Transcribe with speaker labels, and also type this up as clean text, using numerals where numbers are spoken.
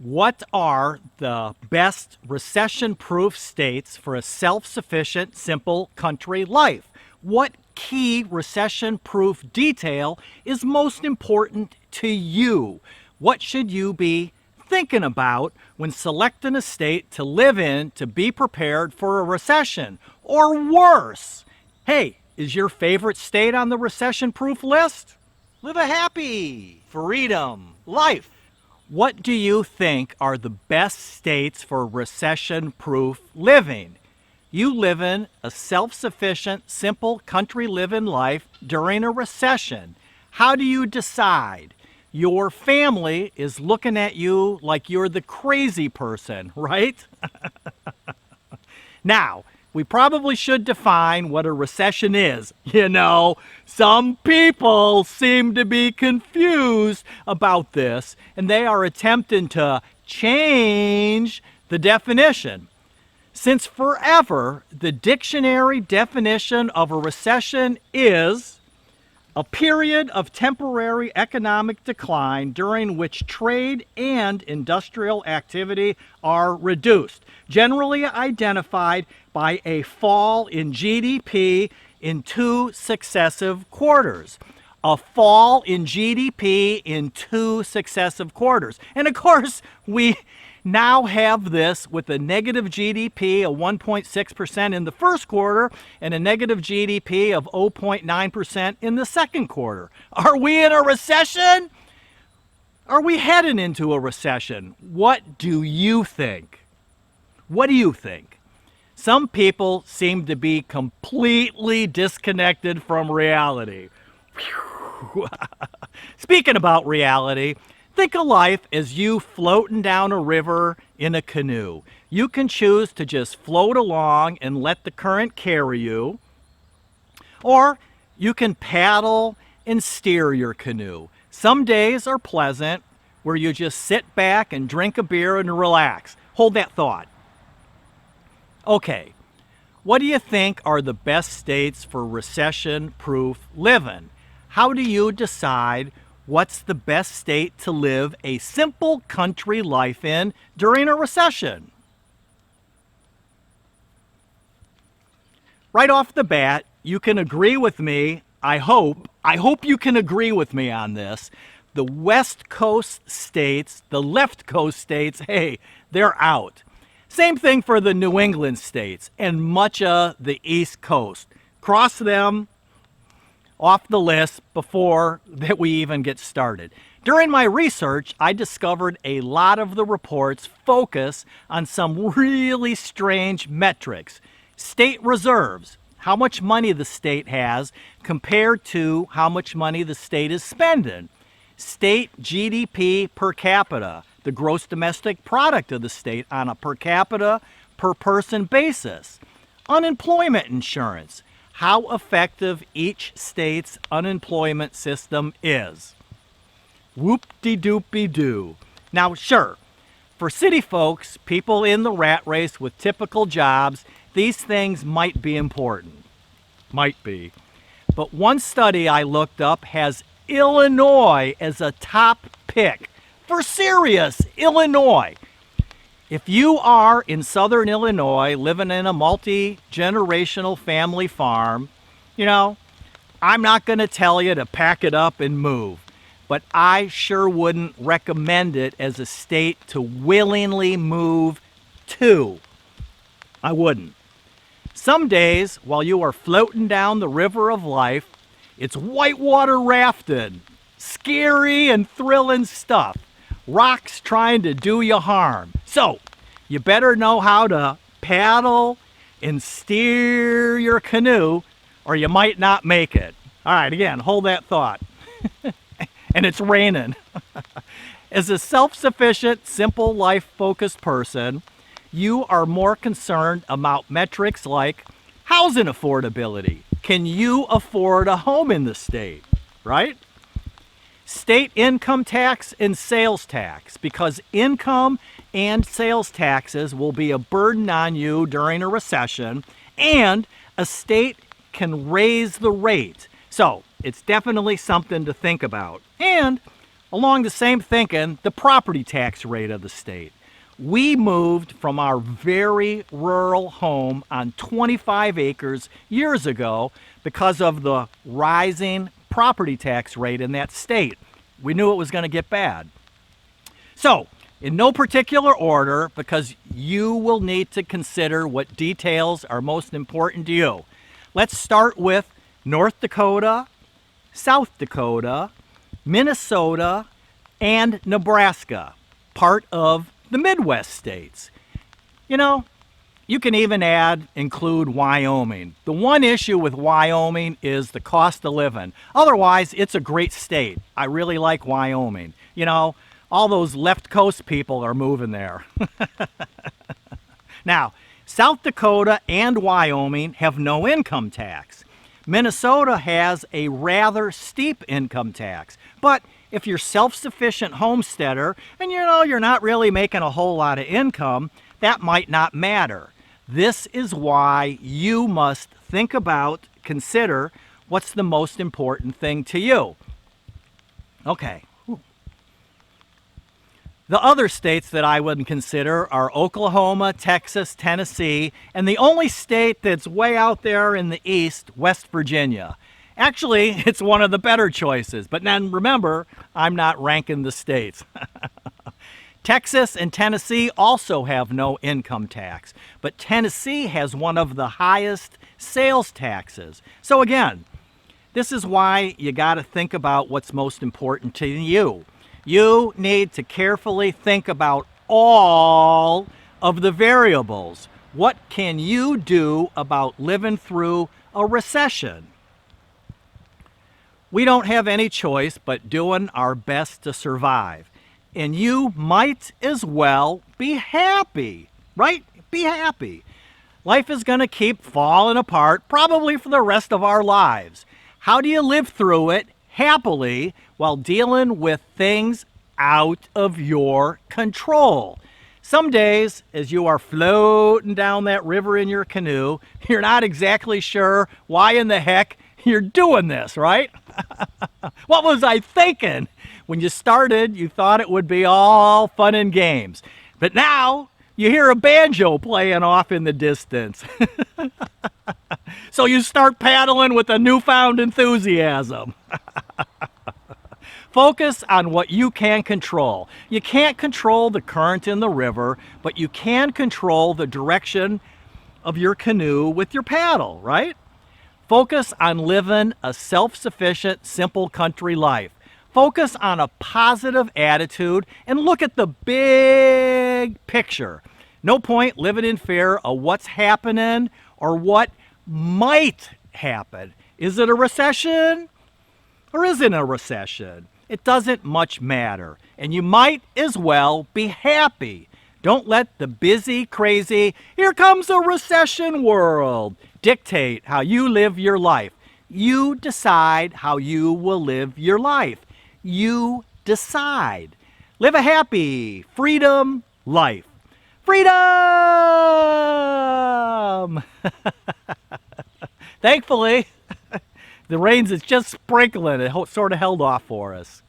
Speaker 1: What are the best recession-proof states for a self-sufficient, simple country life? What key recession-proof detail is most important to you? What should you be thinking about when selecting a state to live in to be prepared for a recession? Or worse, hey, is your favorite state on the recession-proof list? Live a happy, freedom life. What do you think are the best states for recession-proof living? You live in a self-sufficient, simple country living life during a recession. How do you decide? Your family is looking at you like you're the crazy person, right? Now, we probably should define what a recession is. You know, some people seem to be confused about this, and they are attempting to change the definition. Since forever, the dictionary definition of a recession is a period of temporary economic decline during which trade and industrial activity are reduced, generally identified by a fall in GDP in 2 successive quarters. A fall in GDP in 2 successive quarters. And of course, we now have this with a negative GDP of 1.6% in the first quarter and a negative GDP of 0.9% in the second quarter. Are we in a recession? Are we heading into a recession? What do you think? What do you think? Some people seem to be completely disconnected from reality. Speaking about reality, think of life as you floating down a river in a canoe. You can choose to just float along and let the current carry you, or you can paddle and steer your canoe. Some days are pleasant where you just sit back and drink a beer and relax. Hold that thought. Okay, what do you think are the best states for recession-proof living? How do you decide what's the best state to live a simple country life in during a recession? Right off the bat, you can agree with me, I hope you can agree with me on this. The West Coast states, the left coast states, hey, they're out. Same thing for the New England states and much of the East Coast. Cross them off the list before that we even get started. During my research, I discovered a lot of the reports focus on some really strange metrics. State reserves, how much money the state has compared to how much money the state is spending. State GDP per capita, the gross domestic product of the state on a per capita, per person basis. Unemployment insurance, how effective each state's unemployment system is. Whoop-de-doop-de-doo. Now, sure, for city folks, people in the rat race with typical jobs, these things might be important. Might be. But one study I looked up has Illinois as a top pick. For serious, Illinois. If you are in southern Illinois living in a multi-generational family farm, you know, I'm not going to tell you to pack it up and move, but I sure wouldn't recommend it as a state to willingly move to. I wouldn't. Some days, while you are floating down the river of life, it's whitewater rafting, scary and thrilling stuff. Rocks trying to do you harm. So, you better know how to paddle and steer your canoe, or you might not make it. All right, again, hold that thought. And it's raining. As a self-sufficient, simple life-focused person, you are more concerned about metrics like housing affordability. Can you afford a home in the state, right? State income tax and sales tax, because income and sales taxes will be a burden on you during a recession, and a state can raise the rate. So it's definitely something to think about. And Along the same thinking, the property tax rate of the state. We moved from our very rural home on 25 acres years ago because of the rising property tax rate in that state. We knew it was going to get bad. So, in no particular order, because you will need to consider what details are most important to you. Let's start with North Dakota, South Dakota, Minnesota, and Nebraska, part of the Midwest states. You know, you can even include Wyoming. The one issue with Wyoming is the cost of living. Otherwise, it's a great state. I really like Wyoming. You know, all those left coast people are moving there. Now, South Dakota and Wyoming have no income tax. Minnesota has a rather steep income tax. But if you're self-sufficient homesteader and you're not really making a whole lot of income, that might not matter. This is why you must consider what's the most important thing to you. Okay. The other states that I would consider are Oklahoma, Texas, Tennessee, and the only state that's way out there in the east, West Virginia. Actually, it's one of the better choices, but then remember, I'm not ranking the states. Texas and Tennessee also have no income tax, but Tennessee has one of the highest sales taxes. So again, this is why you got to think about what's most important to you. You need to carefully think about all of the variables. What can you do about living through a recession? We don't have any choice but doing our best to survive. And you might as well be happy, right? Be happy. Life is going to keep falling apart probably for the rest of our lives. How do you live through it happily while dealing with things out of your control? Some days, as you are floating down that river in your canoe, you're not exactly sure why in the heck you're doing this, right? What was I thinking? When you started, you thought it would be all fun and games. But now, you hear a banjo playing off in the distance. So you start paddling with a newfound enthusiasm. Focus on what you can control. You can't control the current in the river, but you can control the direction of your canoe with your paddle, right? Focus on living a self-sufficient, simple country life. Focus on a positive attitude and look at the big picture. No point living in fear of what's happening or what might happen. Is it a recession or isn't it a recession? It doesn't much matter. And you might as well be happy. Don't let the busy, crazy, here comes a recession world dictate how you live your life. You decide how you will live your life. You decide. Live a happy, freedom life. Freedom! Thankfully, the rains is just sprinkling. It sort of held off for us.